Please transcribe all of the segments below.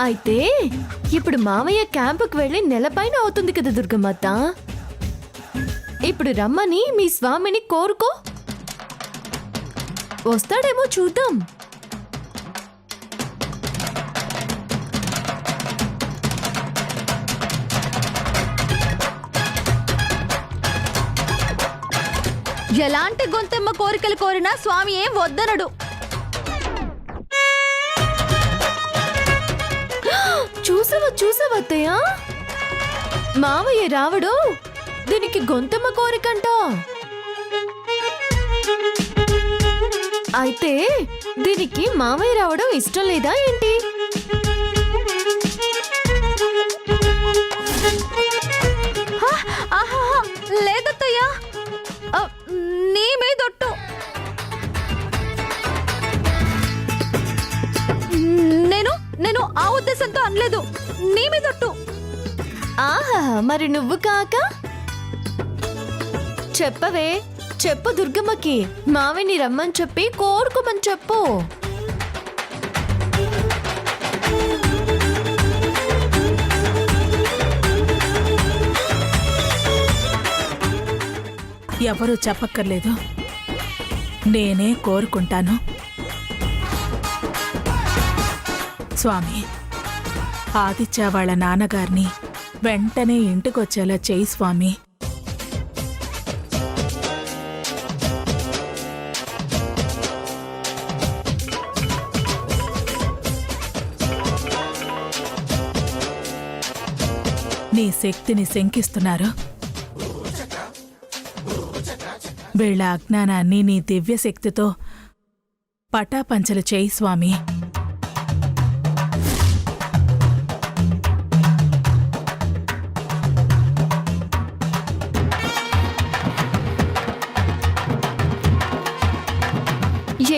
అయితే ఇప్పుడు మావయ్య క్యాంపుకు వెళ్ళి నెలపైన అవుతుంది కదా దుర్గమ్మత్త. ఇప్పుడు రమ్మని మీ స్వామిని కోరుకో, వస్తాడేమో చూద్దాం. ఎలాంటి గొంతెమ్మ కోరికలు కోరినా స్వామి ఏం వద్దనడు. చూసావా అత్తయ్య, మావయ్య రావడు దీనికి గొంతమ్మ కోరికంట. అయితే దీనికి మావయ్య రావడం ఇష్టం లేదా ఏంటి? లేదత్తయ్యా, నీ మీదొట్టు. నేను ఆ ఉద్దేశంతో అనలేదు, నీ మీదొట్టు. ఆహా, మరి నువ్వు కాక చెప్పవే, చెప్పు దుర్గమ్మకి మావిని రమ్మని చెప్పి కోరుకోమని చెప్పు. ఎవరూ చెప్పక్కర్లేదు, నేనే కోరుకుంటాను. స్వామి, ఆదిత్య వాళ్ళ నాన్నగారిని వెంటనే ఇంటికొచ్చేలా చేయి స్వామి. నీ శక్తిని శంకిస్తున్నారు. వీళ్ళ అజ్ఞానాన్ని నీ దివ్య శక్తితో పటాపంచలు చేయి స్వామి.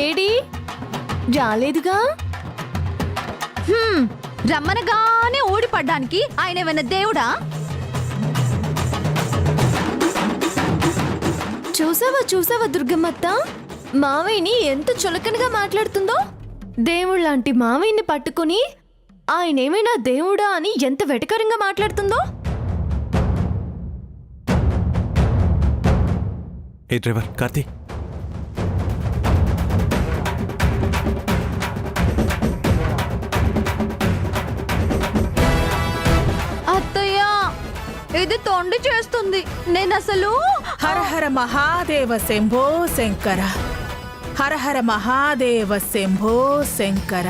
ఏడి రాలేదుగా? రమ్మనగానే ఓడిపడ్డానికి ఆయన ఏమైనా దేవుడా? చూసావా దుర్గమ్మత్త, మావయ్యని ఎంత చులకనగా మాట్లాడుతుందో. దేవుళ్ళంటి మావయ్యని పట్టుకుని ఆయనేమైనా దేవుడా అని ఎంత వెటకరంగా మాట్లాడుతుందో. ఏ డ్రైవర్ కార్తీ, అత్తయ్యా, ఇది తొండి చేస్తుంది. నేనసలు హర హర మహాదేవ శంభో శంకర, హర హర మహాదేవ శంభో శంకర.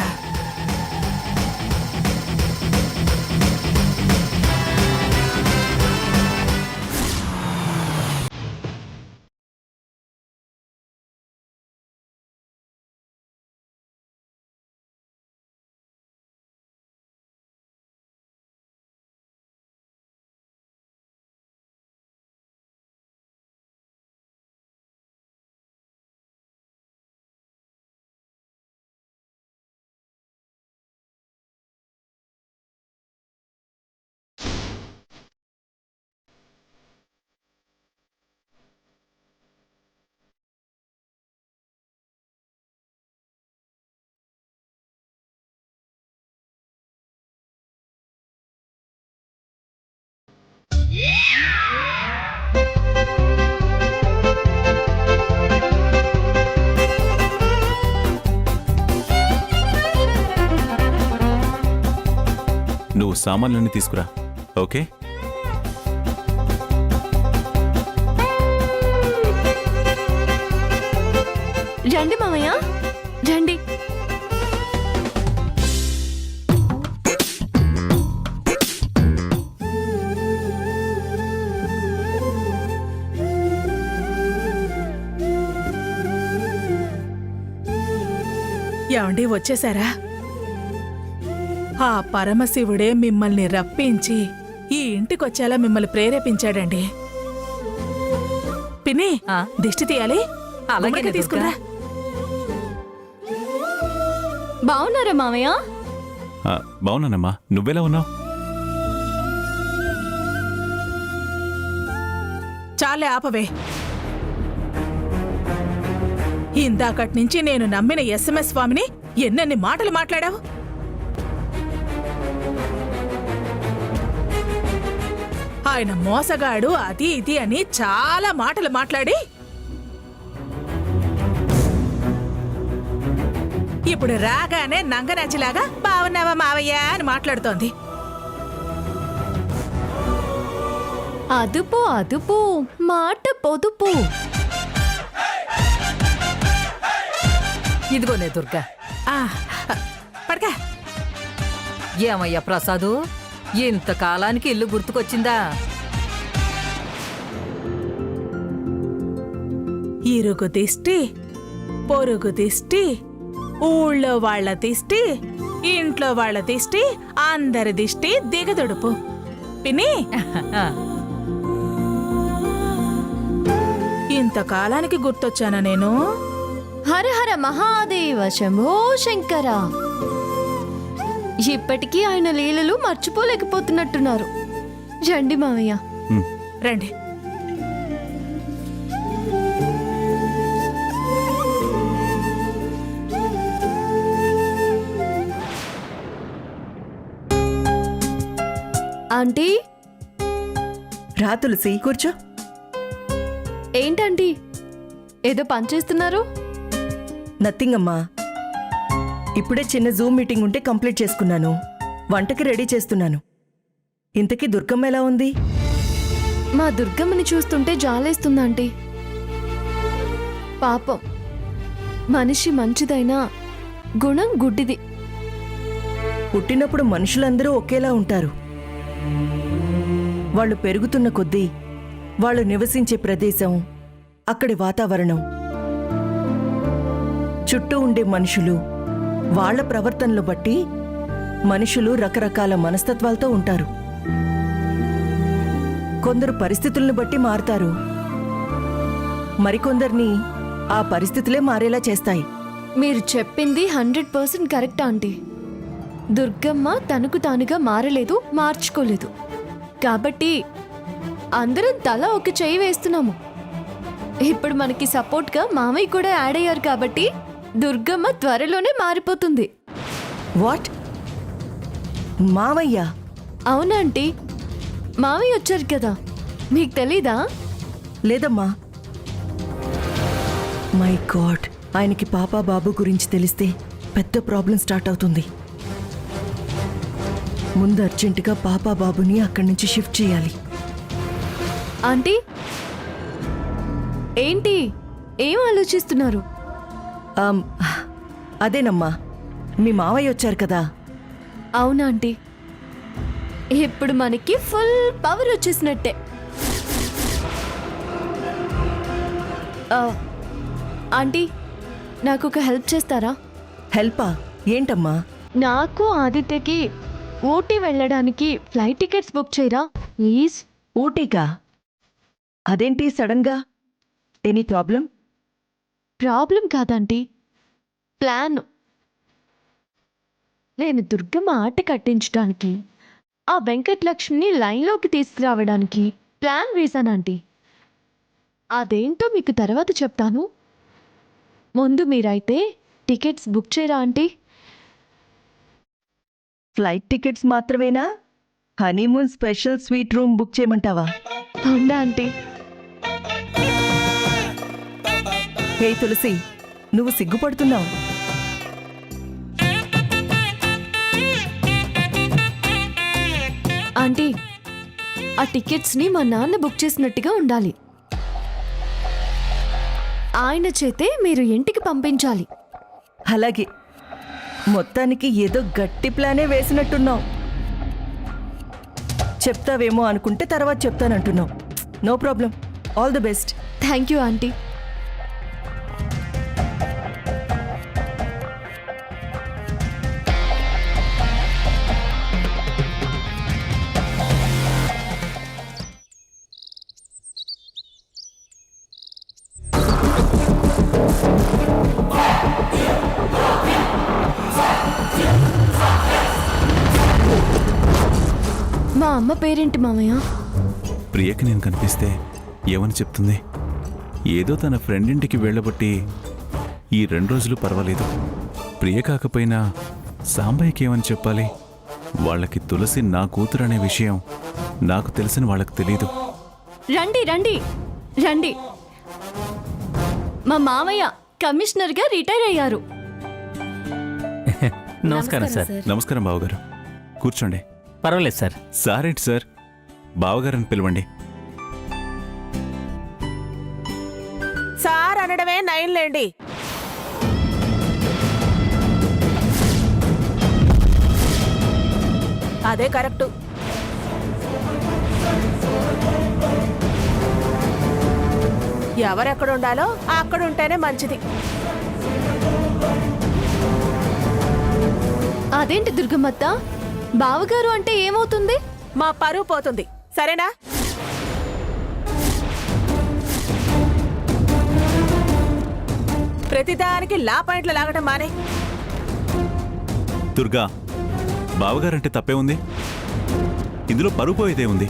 నువ్వు సామాన్లన్నీ తీసుకురా. ఓకే, రండి మావయ్య రండి. ఏమండి, వచ్చేసారా? ఆ పరమశివుడే మిమ్మల్ని రప్పించి ఈ ఇంటికొచ్చేలా మిమ్మల్ని ప్రేరేపించాడండి. పిన్ని, దిష్టి తీయాలి, అలాగే తీసుకురా. బాగున్నారా మావయ్య? బాగున్నానమ్మా, నువ్వెలా ఉన్నావు? చాలే ఆపవే. ఇందాకట్నుంచి నేను నమ్మిన SMS స్వామిని ఎన్నెన్ని మాటలు మాట్లాడావు. ఆయన మోసగాడు అది ఇది అని చాలా మాటలు మాట్లాడి ఇప్పుడు రాగానే నంగనచ్చిలాగా బాగున్నావా మావయ్య అని మాట్లాడుతోంది. అదుపు అదుపు మాట పొదుపు. ఇదిగోనే దుర్గా. ఆ, పడకా. ఏమయ్యా ప్రసాదు, ఇంతకాలానికి ఇల్లు గుర్తుకొచ్చిందా? ఇరుగు దిష్టి, పొరుగు దిష్టి, ఊళ్ళో వాళ్ళ దిష్టి, ఇంట్లో వాళ్ళ దిష్టి, అందరి దిష్టి దిగదుడుపు. పిన్ని, ఇంతకాలానికి గుర్తొచ్చానా నేను? హర హర మహాదేవ శంభో శంకర. ఇప్పటికీ ఆయన లీలలు మర్చిపోలేకపోతున్నట్టున్నారు. రండి మావయ్య. రండి. ఆంటీ, రా తులసి, కూర్చో. ఏంటంటీ ఏదో పని చేస్తున్నారు? నథింగ్ అమ్మా. ఇప్పుడే చిన్న జూమ్ మీటింగ్ ఉంటే కంప్లీట్ చేసుకున్నాను. వంటకి రెడీ చేస్తున్నాను. ఇంతకీ దుర్గమ్మ ఎలా ఉంది? మా దుర్గమ్మని చూస్తుంటే జాలేస్తుంది ఆంటీ. పాపం, మనిషి మంచిదైనా గుణం గుడ్డిది. పుట్టినప్పుడు మనుషులందరూ ఒకేలా ఉంటారు. వాళ్ళు పెరుగుతున్న కొద్దీ వాళ్ళు నివసించే ప్రదేశం, అక్కడి వాతావరణం, చుట్టూ ఉండే మనుషులు, వాళ్ళ ప్రవర్తనలు బట్టి మనుషులు రకరకాల మనస్తత్వాలతో ఉంటారు. కొందరు పరిస్థితులను బట్టి మారతారు, మరికొందరిని ఆ పరిస్థితులే మారేలా చేస్తాయి. మీరు చెప్పింది 100% కరెక్ట్ ఆంటీ. దుర్గమ్మ తనకు తానుగా మారలేదు, మార్చుకోలేదు. కాబట్టి అందరం తల ఒక చెయ్యి వేస్తున్నాము. ఇప్పుడు మనకి సపోర్ట్గా మామయ్య కూడా యాడ్ అయ్యారు కాబట్టి దుర్గమ్మ త్వరలోనే మారిపోతుంది. వాట్? మావయ్య? అవునాంటీ, మామయ్య వచ్చారు కదా, మీకు తెలీదా? లేదమ్మా. మై గాడ్, ఆయనకి పాపా బాబు గురించి తెలిస్తే పెద్ద ప్రాబ్లం స్టార్ట్ అవుతుంది. ముందు అర్జెంటుగా పాపా బాబుని అక్కడి నుంచి షిఫ్ట్ చేయాలి. ఆంటీ, ఏంటి ఏం ఆలోచిస్తున్నారు? అదేనమ్మా, మీ మావయ్య వచ్చారు కదా. అవునాంటీ, ఇప్పుడు మనకి ఫుల్ పవర్ వచ్చేసినట్టే. ఆంటీ, నాకు ఒక హెల్ప్ చేస్తారా? హెల్పా? ఏంటమ్మా? నాకు ఆదిత్యకి ఊటీ వెళ్ళడానికి ఫ్లైట్ టికెట్స్ బుక్ చేయరా ప్లీజ్? ఊటీకా? అదేంటి సడన్గా? Any problem? ప్రాబ్లం కాదంటీ, ప్లాన్. నేను దుర్గమ్మ ఆట కట్టించడానికి, ఆ వెంకటలక్ష్మిని లైన్లోకి తీసుకురావడానికి ప్లాన్ వేశానంటీ. అదేంటో మీకు తర్వాత చెప్తాను. ముందు మీరైతే టికెట్స్ బుక్ చేయరా ఆంటీ? ఫ్లైట్ టికెట్స్ మాత్రమేనా? Honeymoon special suite room book చేయమంటావా? అవునా ఆంటీ? హే తులసి, నువ్వు సిగ్గుపడుతున్నావు. ఆంటీ, ఆ టికెట్స్ని మా నాన్న బుక్ చేసినట్టుగా ఉండాలి. ఆయన చేతే మీరు ఇంటికి పంపించాలి. అలాగే. మొత్తానికి ఏదో గట్టి ప్లానే వేసినట్టున్నావు. చెప్తావేమో అనుకుంటే తర్వాత చెప్తానంటున్నావు. No problem. All the best. Thank you aunty. మా అమ్మ పేరేంటి మామయ్య? ప్రియకి నేను కనిపిస్తే ఏమని చెప్తుంది? ఏదో తన ఫ్రెండ్ ఇంటికి వెళ్ళబట్టి ఈ 2 రోజులు పర్వాలేదు. ప్రియ కాకపోయినా సాంబయ్యకి ఏమని చెప్పాలి? వాళ్ళకి తులసి నా కూతురనే విషయం నాకు తెలిసిన వాళ్ళకి తెలీదు. రండి రండి రండి, మా మామయ్య కమిషనర్గా రిటైర్ అయ్యారు. నమస్కారం సార్. నమస్కారం బావగారు, కూర్చోండి. పర్వాలేదు సార్. సారేంటి సార్, బావగారని పిలవండి. సార్ అనడమే నయంలేండి. అదే కరెక్టు. ఎవరెక్కడ ఉండాలో అక్కడ ఉంటేనే మంచిది. అదేంటి దుర్గమ్మత్త, బావగారు అంటే ఏమవుతుంది? మా పరువు పోతుంది, సరేనా? ప్రతిదానికి లా పాయింట్లు లాగటం మానే. దుర్గా, బావగారంటే తప్పే ఉంది, ఇందులో పరువు పోయేదే ఉంది.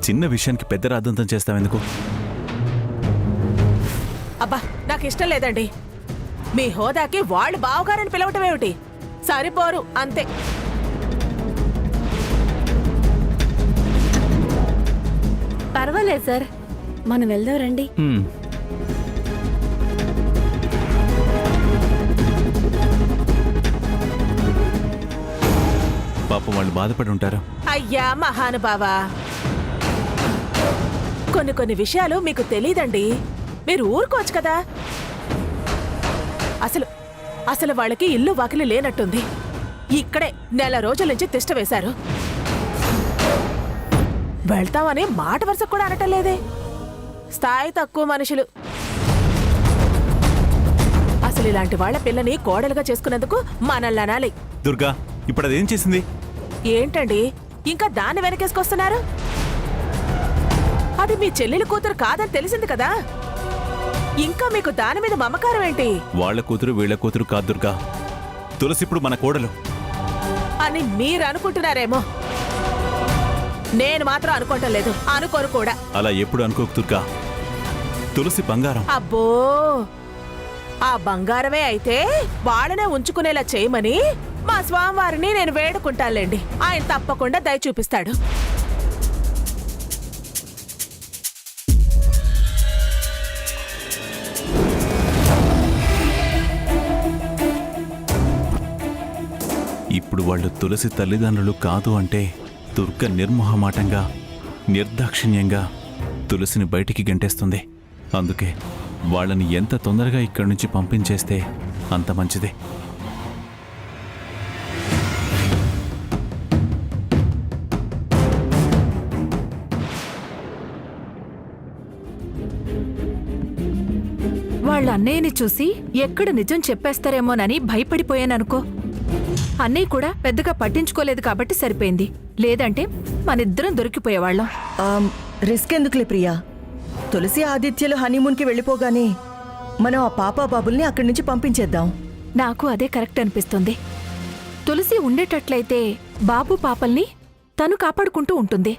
చిన్న విషయానికి పెద్ద రాద్దంతం చేస్తావెందుకు? అబ్బా, నాకు ఇష్టం లేదండి. మీ హోదాకి వాళ్ళు బావగారని పిలవటం ఏమిటి? సరిపోరు అంతే. పర్వాలేదు సార్, మనం వెళ్దాం రండి. మ్మ్. పాపం వాళ్ళు బాధపడి ఉంటారు. అయ్యా మహానుభావా, కొన్ని విషయాలు మీకు తెలీదండి. మీరు ఊరుకోవచ్చు కదా. అసలు వాళ్ళకి ఇల్లు వాకిలి లేనట్టుంది. ఇక్కడే నెల రోజుల నుంచి తిష్ట వేశారు. వెళ్తామని మాట వరుస కూడా అనటం లేదే. స్థాయి తక్కువ మనుషులు. అసలు ఇలాంటి వాళ్ళ పిల్లని కోడలుగా చేసుకున్నందుకు మనల్ని అనాలి. దుర్గా, ఇప్పుడు అదేం చేసింది? ఏంటండి ఇంకా దాన్ని వెనకేసుకొస్తున్నారు? అది మీ చెల్లెలి కూతురు కాదని తెలిసింది కదా. ఇంకా మీకు దాని మీద మమకారం ఏంటి? వాళ్ళ కూతురు వీళ్ళ కూతురు కాదు దుర్గా, తులసి ఇప్పుడు మన కోడలు అని మీరు అనుకుంటున్నారేమో. నేను మాత్రం అనుకోవటం లేదు, అనుకోరు కూడా. అలా ఎప్పుడు అనుకోకు దుర్గా, తులసి బంగారం. అబ్బో, ఆ బంగారమే అయితే వాళ్ళనే ఉంచుకునేలా చేయమని మా స్వామివారిని నేను వేడుకుంటానులేండి. ఆయన తప్పకుండా దయ చూపిస్తాడు. ఇప్పుడు వాళ్ళు తులసి తల్లిదండ్రులు కాదు అంటే దుర్గ నిర్మోహమాటంగా, నిర్దాక్షిణ్యంగా తులసిని బయటికి గెంటేస్తుంది. అందుకే వాళ్ళని ఎంత తొందరగా ఇక్కడి నుంచి పంపించేస్తే అంత మంచిది. వాళ్ళ అన్నయ్యని చూసి ఎక్కడ నిజం చెప్పేస్తారేమోనని భయపడిపోయాననుకో. అన్నయ్య కూడా పెద్దగా పట్టించుకోలేదు కాబట్టి సరిపోయింది. లేదంటే మనిద్దరం దొరికిపోయేవాళ్ళం. రిస్క్ ఎందుకులే ప్రియా. తులసి ఆదిత్యలు హనీమూన్కి వెళ్ళిపోగానే మనం ఆ పాపా బాబుల్ని అక్కడి నుంచి పంపించేద్దాం. నాకు అదే కరెక్ట్ అనిపిస్తుంది. తులసి ఉండేటట్లయితే బాబు పాపల్ని తను కాపాడుకుంటూ ఉంటుంది.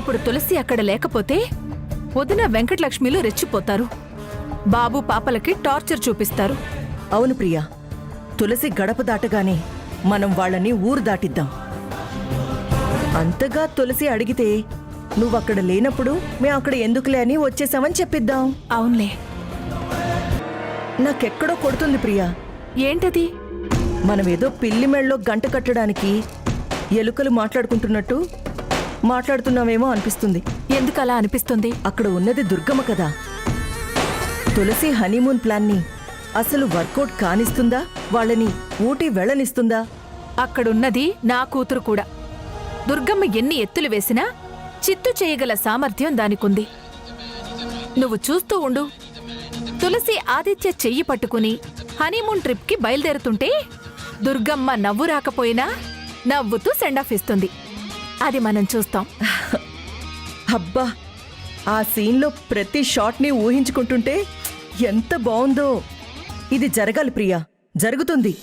ఇప్పుడు తులసి అక్కడ లేకపోతే వదిన వెంకటలక్ష్మిలు రెచ్చిపోతారు. బాబు పాపలకి టార్చర్ చూపిస్తారు. అవును ప్రియా, తులసి గడప దాటగానే మనం వాళ్ళని ఊరు దాటిద్దాం. అంతగా తులసి అడిగితే నువ్వక్కడ లేనప్పుడు మేం అక్కడ ఎందుకులే అని వచ్చేసామని చెప్పిద్దాం. అవునులే. నాకెక్కడో కొడుతుంది ప్రియా. ఏంటది? మనమేదో పిల్లి మెళ్ళలో గంట కట్టడానికి ఎలుకలు మాట్లాడుకుంటున్నట్టు మాట్లాడుతున్నామేమో అనిపిస్తుంది. ఎందుకలా అనిపిస్తుంది? అక్కడ ఉన్నది దుర్గమ్మ కదా. తులసి హనీమూన్ ప్లాన్ని అసలు వర్కౌట్ కానిస్తుందా, వాళ్ళని ఊటీ వెళ్ళనిస్తుందా? అక్కడున్నది నా కూతురు కూడా. దుర్గమ్మ ఎన్ని ఎత్తులు వేసినా చిత్తు చేయగల సామర్థ్యం దానికుంది. నువ్వు చూస్తూ ఉండు. తులసి ఆదిత్య చెయ్యి పట్టుకుని హనీమూన్ ట్రిప్కి బయలుదేరుతుంటే దుర్గమ్మ నవ్వు రాకపోయినా నవ్వుతూ సెండాఫ్ ఇస్తుంది. అది మనం చూస్తాం. అబ్బా, ఆ సీన్లో ప్రతి షాట్ని ఊహించుకుంటుంటే ఎంత బావుందో. ఇది జరగాలి ప్రియా, జరుగుతుంది.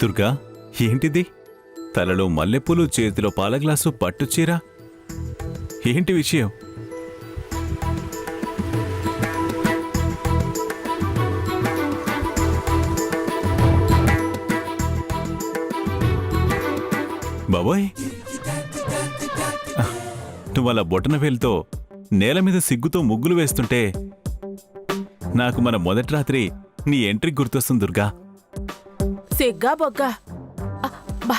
దుర్గా, ఏంటిది? తలలో మల్లెపూలు, చేతిలో పాల గ్లాసు, పట్టుచీర. ఏంటి విషయం? బాబోయ్, నువ్వు అలా బొటన వేలుతో నేల మీద సిగ్గుతో ముగ్గులు వేస్తుంటే నాకు మన మొదటి రాత్రి నీ ఎంట్రీ గుర్తొస్తుంది దుర్గా. సిగ్గా బొగ్గా బా,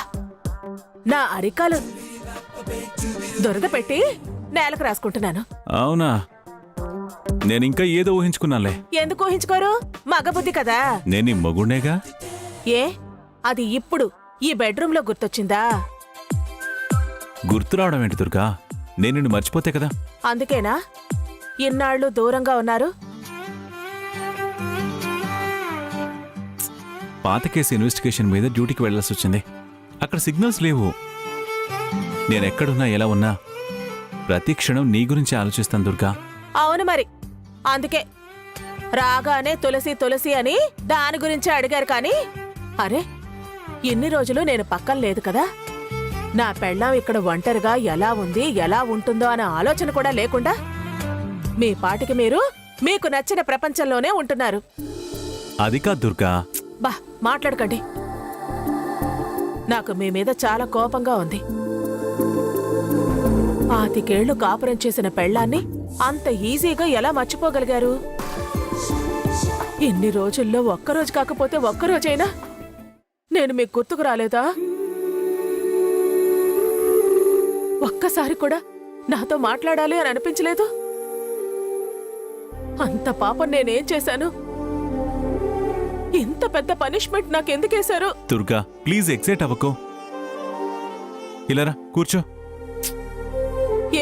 నా అరికాలు దొరద పెట్టి నేలకు రాసుకుంటున్నాను. అవునా? నేనింకా ఏదో ఊహించుకున్నానులే. ఎందుకు ఊహించుకోరు? మగబుద్ధి కదా. నేను నీ మగుణ్ణేగా. ఏ, అది ఇప్పుడు ఈ బెడ్రూమ్ లో గుర్తొచ్చిందా? గుర్తు రావడం ఏంటి దుర్గా? నేను నిన్ను మర్చిపోతే కదా. అందుకేనా ఇన్నాళ్ళు దూరంగా ఉన్నారు? పాత కేసు ఇన్వెస్టిగేషన్ మీద డ్యూటీకి వెళ్లాల్సి వచ్చింది. అక్కడ సిగ్నల్స్ లేవు. నేనెక్కడున్నా ఎలా ఉన్నా ప్రతి క్షణం నీ గురించి ఆలోచిస్తాను దుర్గా. అవును మరి, అందుకే రాగానే తులసి తులసి అని దాని గురించి అడిగారు. కానీ అరే, ఇన్ని రోజులు నేను పక్కన లేదు కదా. నా పెళ్ళాం ఇక్కడ ఒంటరిగా ఎలా ఉంది, ఎలా ఉంటుందో అనే ఆలోచన కూడా లేకుండా మీ పాటికి మీరు మీకు నచ్చిన ప్రపంచంలోనే ఉంటున్నారు. అది కాదు దుర్గా. బా, మాట్లాడకండి. నాకు మీ మీద చాలా కోపంగా ఉంది. 25 ఏళ్లు కాపురం చేసిన పెళ్ళాన్ని అంత ఈజీగా ఎలా మర్చిపోగలిగారు? ఇన్ని రోజుల్లో ఒక్కరోజు కాకపోతే ఒక్కరోజైనా నేను మీకు గుర్తుకు రాలేదా? ఒక్కసారి కూడా నాతో మాట్లాడాలి అని అనిపించలేదు? అంత పాపం నేనేం చేశాను? ఇంత పెద్ద పనిష్మెంట్ నాకెందుకేశారు? దుర్గా, ప్లీజ్ ఎక్సైట్ అవ్వకు. ఇలారా కూర్చో.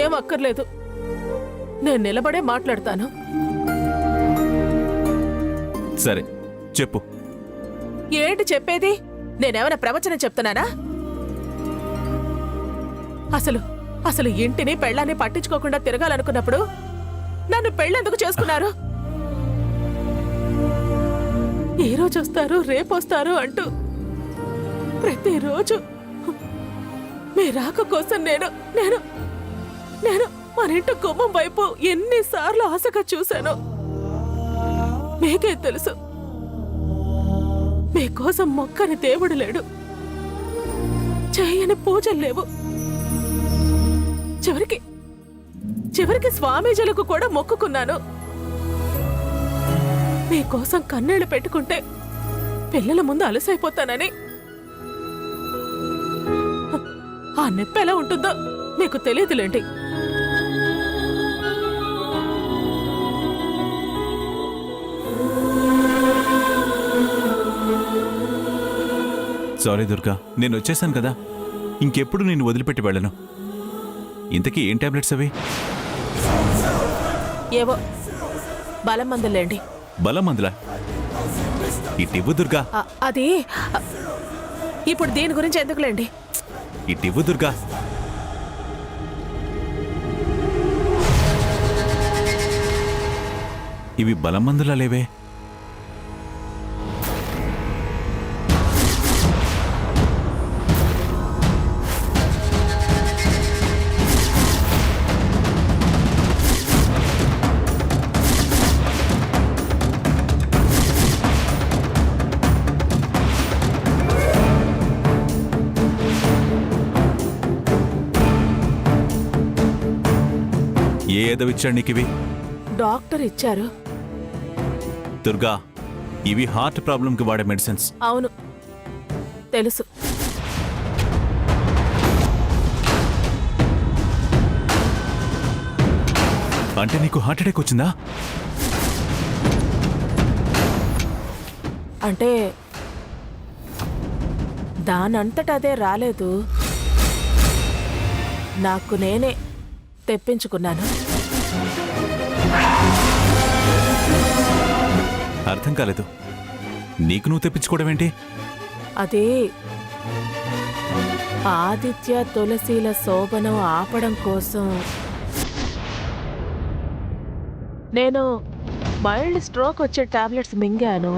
ఏం అక్కర్లేదు, నేను నిలబడే మాట్లాడతాను. సరే చెప్పు. ఏంటి చెప్పేది? నేనేమైనా ప్రవచనం చెప్తున్నానా? అసలు ఇంటిని పెళ్ళాన్ని పట్టించుకోకుండా తిరగాలనుకున్నప్పుడు నన్ను పెళ్ళెందుకు చేసుకున్నారు? ఈ రోజు వస్తారు, రేపొస్తారు అంటూ ప్రతిరోజు మీ రాక కోసం నేను నేను నేను మన ఇంటి గుమ్మం వైపు ఎన్నిసార్లు ఆశగా చూశాను. మీకే తెలుసు, మీకోసం మొక్కని దేవుడు లేడు, చేయని పూజలు లేవు. చివరికి స్వామీజీలకు కూడా మొక్కుకున్నాను. మీకోసం కన్నీళ్లు పెట్టుకుంటే పిల్లల ముందు అలసైపోతానని. ఆ నొప్పి ఎలా ఉంటుందో మీకు తెలియదులేంటి. సారీ దుర్గా, నేను వచ్చేసాను కదా. ఇంకెప్పుడు నిన్ను వదిలిపెట్టి వెళ్ళను. ఇంతకీ ఏం టాబ్లెట్స్ అవి? ఏవో బలం మందులేండి. బలం మందులా? ఇటివ్వు దుర్గా. అది ఇప్పుడు దీని గురించి ఎందుకులేండి. ఇటివ్వు దుర్గా. ఇవి బలం మందులా లేవే? ఏదవిచ్చాడు నీకివి? డాక్టర్ ఇచ్చారు. దుర్గా, ఇవి హార్ట్ ప్రాబ్లంకి వాడే మెడిసిన్స్. అవును తెలుసు. అంటే నీకు హార్ట్ అటాక్ వచ్చిందా? అంటే దానంతట అదే రాలేదు, నాకు నేనే తెప్పించుకున్నాను. అర్థం కాలేదు. నీకు నువ్వు తెప్పించుకోవడం ఏంటి? అదే ఆదిత్య తులసిల శోభనం ఆపడం కోసం నేను మైల్డ్ స్ట్రోక్ వచ్చే టాబ్లెట్స్ మింగాను.